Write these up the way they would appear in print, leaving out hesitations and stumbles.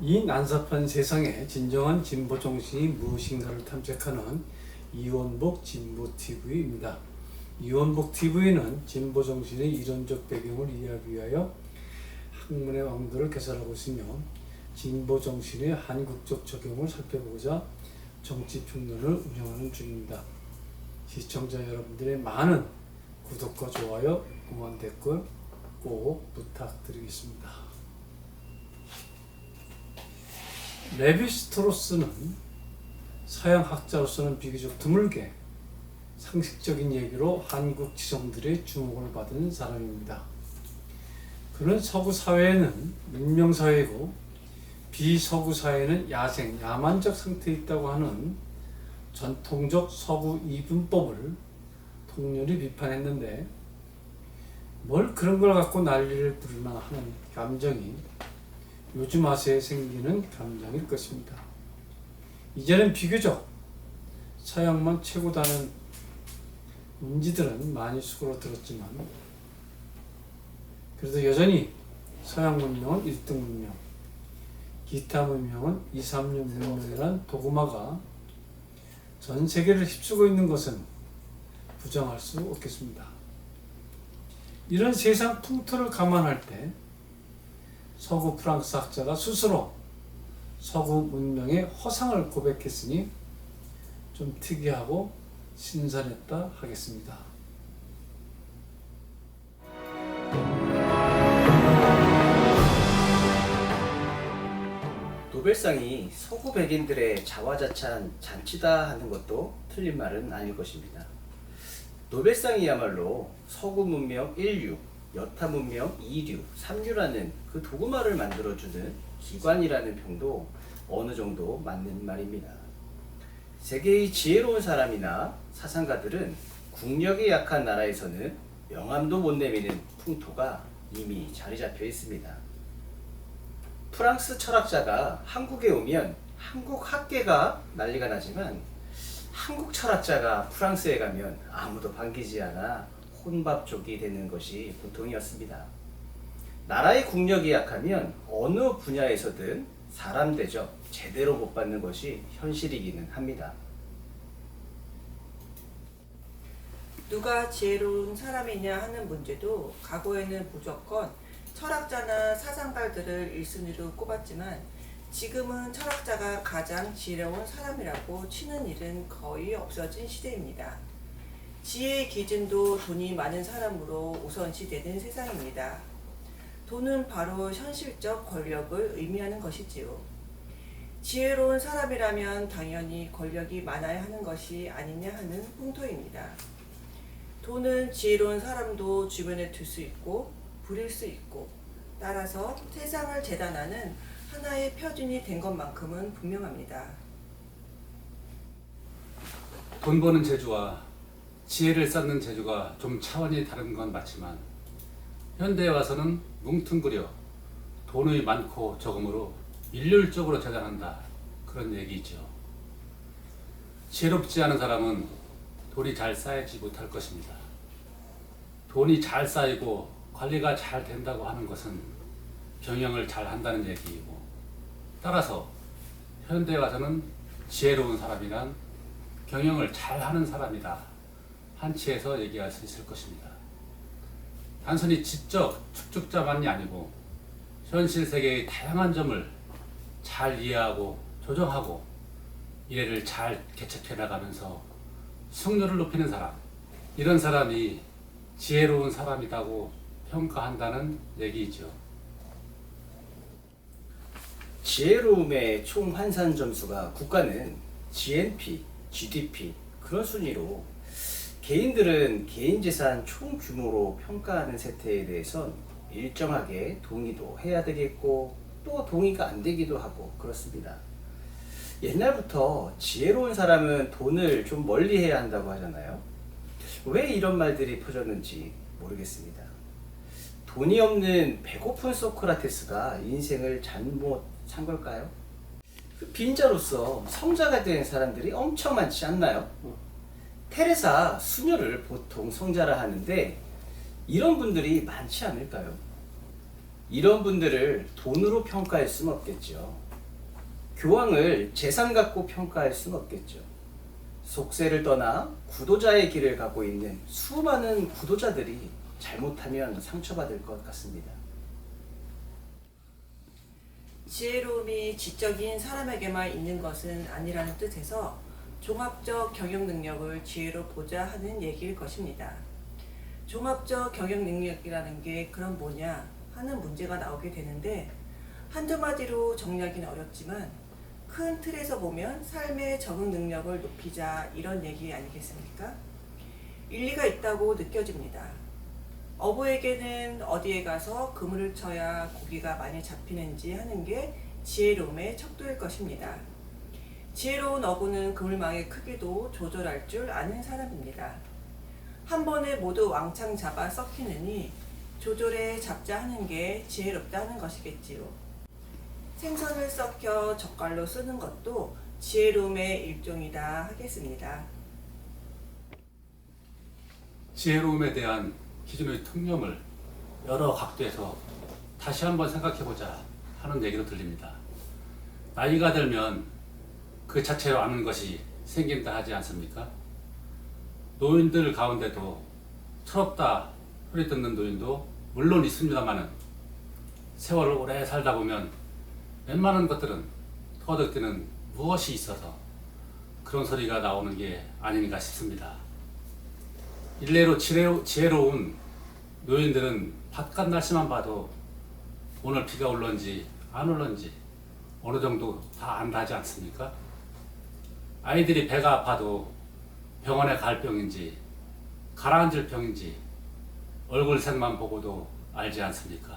이 난삽한 세상에 진정한 진보 정신이 무엇인가를 탐색하는 이원복 진보TV입니다. 이원복TV는 진보 정신의 이론적 배경을 이해하기 위하여 학문의 왕도를 개설하고 있으며 진보 정신의 한국적 적용을 살펴보고자 정치평론을 운영하는 중입니다. 시청자 여러분들의 많은 구독과 좋아요, 응원 댓글 꼭 부탁드리겠습니다. 레비스트로스는 서양 학자로서는 비교적 드물게 상식적인 얘기로 한국 지성들의 주목을 받은 사람입니다. 그는 서구 사회는 문명사회이고 비서구 사회는 야만적 상태에 있다고 하는 전통적 서구 이분법을 통렬히 비판했는데 뭘 그런 걸 갖고 난리를 부르나 하는 감정이 요즘 와서에 생기는 감정일 것입니다. 이제는 비교적 서양만 최고다는 인지들은 많이 수그러들었지만 그래도 여전히 서양 문명은 1등 문명, 기타 문명은 2, 3류 문명이란 도구마가 전 세계를 휩쓰고 있는 것은 부정할 수 없겠습니다. 이런 세상 풍토를 감안할 때 서구 프랑스 학자가 스스로 서구 문명의 허상을 고백했으니 좀 특이하고 신선했다 하겠습니다. 노벨상이 서구 백인들의 자화자찬 잔치다 하는 것도 틀린 말은 아닐 것입니다. 노벨상이야말로 서구 문명 1류, 여타 문명 2류, 3류라는 그 도구마를 만들어주는 기관이라는 평도 어느 정도 맞는 말입니다. 세계의 지혜로운 사람이나 사상가들은 국력이 약한 나라에서는 명함도 못 내미는 풍토가 이미 자리 잡혀 있습니다. 프랑스 철학자가 한국에 오면 한국 학계가 난리가 나지만 한국 철학자가 프랑스에 가면 아무도 반기지 않아 혼밥족이 되는 것이 보통이었습니다. 나라의 국력이 약하면 어느 분야에서든 사람 대접 제대로 못 받는 것이 현실이기는 합니다. 누가 지혜로운 사람이냐 하는 문제도 과거에는 무조건 철학자나 사상가들을 1순위로 꼽았지만 지금은 철학자가 가장 지혜로운 사람이라고 치는 일은 거의 없어진 시대입니다. 지혜의 기준도 돈이 많은 사람으로 우선시되는 세상입니다. 돈은 바로 현실적 권력을 의미하는 것이지요. 지혜로운 사람이라면 당연히 권력이 많아야 하는 것이 아니냐 하는 풍토입니다. 돈은 지혜로운 사람도 주변에 둘 수 있고 부릴 수 있고 따라서 세상을 재단하는 하나의 표준이 된 것만큼은 분명합니다. 돈 버는 재주와 지혜를 쌓는 재주가 좀 차원이 다른 건 맞지만 현대에 와서는 뭉뚱그려 돈이 많고 적음으로 일률적으로 재단한다 그런 얘기죠. 지혜롭지 않은 사람은 돈이 잘 쌓이지 못할 것입니다. 돈이 잘 쌓이고 관리가 잘 된다고 하는 것은 경영을 잘 한다는 얘기이고 따라서 현대에 와서는 지혜로운 사람이란 경영을 잘 하는 사람이다 한치에서 얘기할 수 있을 것입니다. 단순히 지적 축적자만이 아니고 현실 세계의 다양한 점을 잘 이해하고 조정하고 미래를 잘 개척해 나가면서 승률을 높이는 사람, 이런 사람이 지혜로운 사람이라고 평가한다는 얘기이죠. 지혜로움의 총 환산 점수가 국가는 GNP, GDP 그런 순위로 개인들은 개인 재산 총 규모로 평가하는 세태에 대해선 일정하게 동의도 해야 되겠고 또 동의가 안 되기도 하고 그렇습니다. 옛날부터 지혜로운 사람은 돈을 좀 멀리 해야 한다고 하잖아요. 왜 이런 말들이 퍼졌는지 모르겠습니다. 돈이 없는 배고픈 소크라테스가 인생을 잘못 산 걸까요? 빈자로서 성자가 된 사람들이 엄청 많지 않나요? 테레사 수녀를 보통 성자라 하는데 이런 분들이 많지 않을까요? 이런 분들을 돈으로 평가할 수는 없겠죠. 교황을 재산 갖고 평가할 수는 없겠죠. 속세를 떠나 구도자의 길을 가고 있는 수많은 구도자들이 잘못하면 상처받을 것 같습니다. 지혜로움이 지적인 사람에게만 있는 것은 아니라는 뜻에서 종합적 경영 능력을 지혜로 보자 하는 얘기일 것입니다. 종합적 경영 능력이라는 게 그럼 뭐냐 하는 문제가 나오게 되는데 한두 마디로 정리하기는 어렵지만 큰 틀에서 보면 삶의 적응 능력을 높이자 이런 얘기 아니겠습니까? 일리가 있다고 느껴집니다. 어부에게는 어디에 가서 그물을 쳐야 고기가 많이 잡히는지 하는 게 지혜로움의 척도일 것입니다. 지혜로운 어부는 그물망의 크기도 조절할 줄 아는 사람입니다. 한 번에 모두 왕창 잡아 썩히느니 조절해 잡자 하는 게 지혜롭다 하는 것이겠지요. 생선을 썩혀 젓갈로 쓰는 것도 지혜로움의 일종이다 하겠습니다. 지혜로움에 대한 기존의 통념을 여러 각도에서 다시 한번 생각해보자 하는 얘기도 들립니다. 나이가 들면 그 자체로 아는 것이 생긴다 하지 않습니까? 노인들 가운데도 철없다 소리 듣는 노인도 물론 있습니다만은 세월을 오래 살다 보면 웬만한 것들은 터득되는 무엇이 있어서 그런 소리가 나오는 게 아닌가 싶습니다. 일례로 지혜로운 노인들은 바깥 날씨만 봐도 오늘 비가 올런지 안 올런지 어느 정도 다 안다 하지 않습니까? 아이들이 배가 아파도 병원에 갈 병인지 가라앉을 병인지 얼굴색만 보고도 알지 않습니까?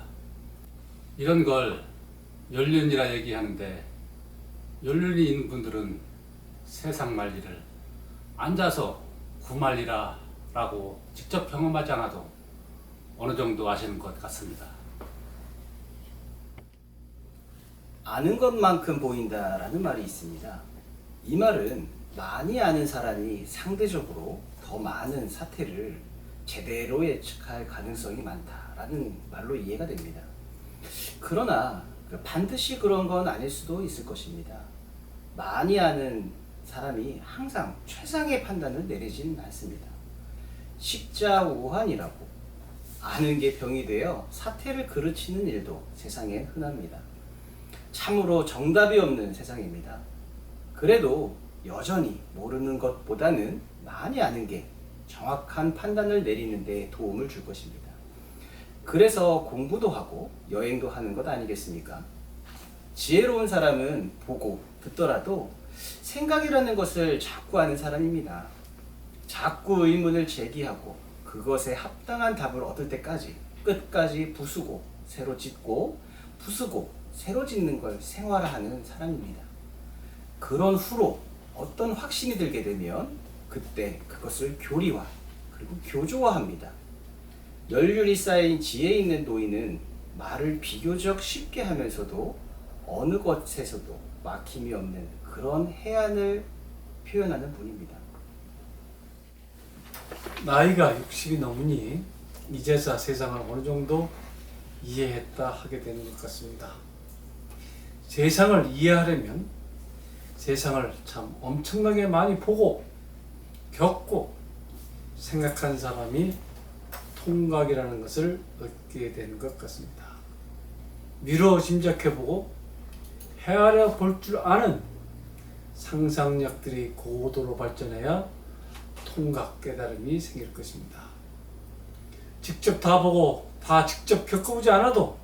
이런 걸 연륜이라 얘기하는데 연륜이 있는 분들은 세상 말일을 앉아서 구말리라 라고 직접 경험하지 않아도 어느 정도 아시는 것 같습니다. 아는 것만큼 보인다라는 말이 있습니다. 이 말은 많이 아는 사람이 상대적으로 더 많은 사태를 제대로 예측할 가능성이 많다라는 말로 이해가 됩니다. 그러나 반드시 그런 건 아닐 수도 있을 것입니다. 많이 아는 사람이 항상 최상의 판단을 내리진 않습니다. 식자우환이라고 아는 게 병이 되어 사태를 그르치는 일도 세상에 흔합니다. 참으로 정답이 없는 세상입니다. 그래도 여전히 모르는 것보다는 많이 아는 게 정확한 판단을 내리는 데 도움을 줄 것입니다. 그래서 공부도 하고 여행도 하는 것 아니겠습니까? 지혜로운 사람은 보고 듣더라도 생각이라는 것을 자꾸 하는 사람입니다. 자꾸 의문을 제기하고 그것에 합당한 답을 얻을 때까지 끝까지 부수고 새로 짓고 부수고 새로 짓는 걸 생활화하는 사람입니다. 그런 후로 어떤 확신이 들게 되면 그때 그것을 교리화 그리고 교조화합니다. 연륜이 쌓인 지혜 있는 노인은 말을 비교적 쉽게 하면서도 어느 것에서도 막힘이 없는 그런 해안을 표현하는 분입니다. 나이가 60이 넘으니 이제서 세상을 어느 정도 이해했다 하게 되는 것 같습니다. 세상을 이해하려면 세상을 참 엄청나게 많이 보고 겪고 생각한 사람이 통각이라는 것을 얻게 되는 것 같습니다. 미뤄 짐작해보고 헤아려 볼 줄 아는 상상력들이 고도로 발전해야 통각 깨달음이 생길 것입니다. 직접 다 보고 다 직접 겪어보지 않아도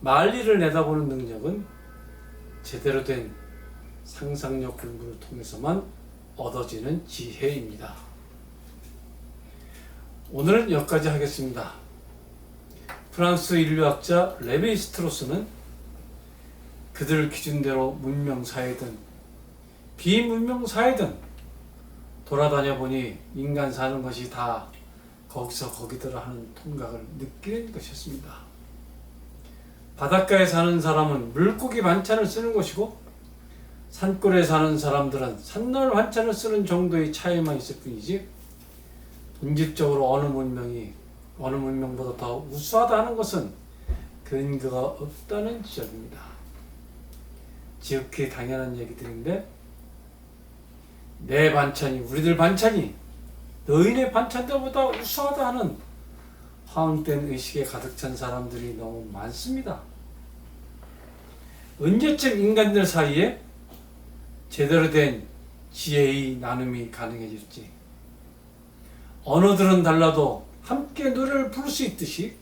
만리를 내다보는 능력은 제대로 된 상상력 공부를 통해서만 얻어지는 지혜입니다. 오늘은 여기까지 하겠습니다. 프랑스 인류학자 레비 스트로스는 그들 기준대로 문명사회든 비문명사회든 돌아다녀 보니 인간 사는 것이 다 거기서 거기더라 하는 통각을 느끼는 것이었습니다. 바닷가에 사는 사람은 물고기 반찬을 쓰는 것이고 산골에 사는 사람들은 산날 반찬을 쓰는 정도의 차이만 있을 뿐이지 본질적으로 어느 문명이 어느 문명보다 더 우수하다 하는 것은 근거가 없다는 지적입니다. 지극히 당연한 얘기들인데 내 반찬이 우리들 반찬이 너희네 반찬들보다 우수하다 하는 화응된 의식에 가득 찬 사람들이 너무 많습니다. 언제쯤 인간들 사이에 제대로 된 지혜의 나눔이 가능해질지, 언어들은 달라도 함께 노래를 부를 수 있듯이,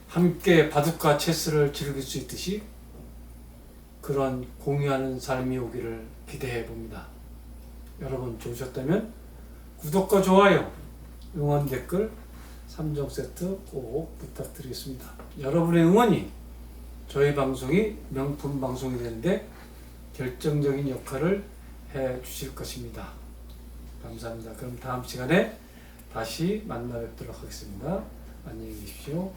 함께 바둑과 체스를 즐길 수 있듯이 그런 공유하는 삶이 오기를 기대해 봅니다. 여러분 좋으셨다면 구독과 좋아요, 응원 댓글 3종 세트 꼭 부탁드리겠습니다. 여러분의 응원이 저희 방송이 명품 방송이 되는데 결정적인 역할을 해 주실 것입니다. 감사합니다. 그럼 다음 시간에 다시 만나 뵙도록 하겠습니다. 안녕히 계십시오.